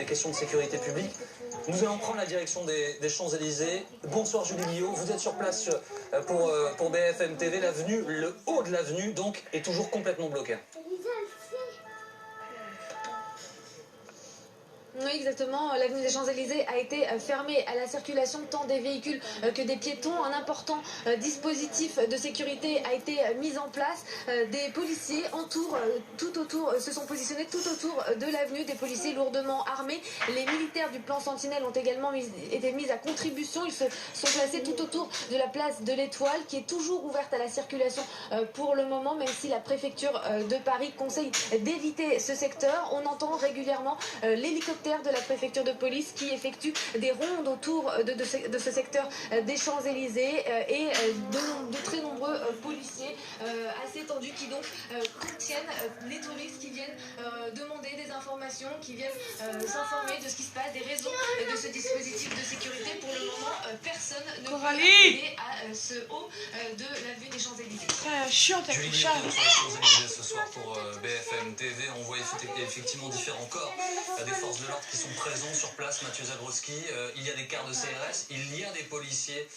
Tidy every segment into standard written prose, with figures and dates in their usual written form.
les questions de sécurité publique. Nous allons prendre la direction des Champs-Élysées. Bonsoir Julie Guillot, vous êtes sur place pour BFM TV. L'avenue, le haut de l'avenue, donc, est toujours complètement bloqué. Oui, exactement. L'avenue des Champs-Élysées a été fermée à la circulation tant des véhicules que des piétons. Un important dispositif de sécurité a été mis en place. Des policiers tout autour, se sont positionnés tout autour de l'avenue, des policiers lourdement armés. Les militaires du plan Sentinelle ont également été mis à contribution. Ils se sont placés tout autour de la place de l'Étoile, qui est toujours ouverte à la circulation pour le moment, même si la préfecture de Paris conseille d'éviter ce secteur. On entend régulièrement l'hélicoptère de la préfecture de police qui effectue des rondes autour de ce secteur des Champs-Élysées et de très nombreux policiers assez tendus qui donc contiennent les touristes qui viennent demander des informations, qui viennent s'informer de ce qui se passe, des raisons de ce dispositif de sécurité. Pour le moment, personne ne peut accéder à ce haut de l'avenue des Champs-Élysées. Julie Guillot sur les Champs-Élysées ce soir pour BFM TV. On voit effectivement différents corps des forces de l'ordre qui sont présents sur place. Mathieu Zagroski, il y a des quarts de CRS, il y a des policiers,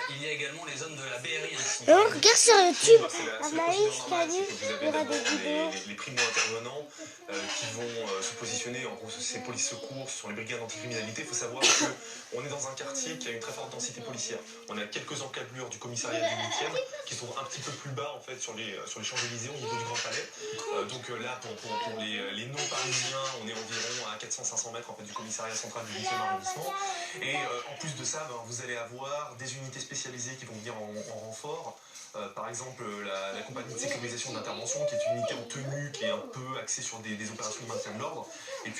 il y a également les hommes de la BRI qui sont... Regarde sur YouTube, Anaïs, t'as vu, il y aura des vidéos. Les primo-intervenants qui vont se positionner, en gros, c'est police secours, ce sont les brigades anticriminalité. Il faut savoir qu'on est dans un quartier qui a une très forte densité policière. On a quelques encablures du commissariat du 8e qui sont un petit peu plus bas en fait sur les Champs-Élysées au niveau du Grand Palais. Donc là, pour les non-parisiens, on est environ à 400-500 mètres en fait, du commissariat central du 8e arrondissement. Et en plus de ça, vous allez avoir des unités spécialisées qui vont venir en renfort. Par exemple, la compagnie de sécurisation d'intervention, qui est une unité en tenue, qui est un peu axée sur des opérations de maintien de l'ordre. Et puis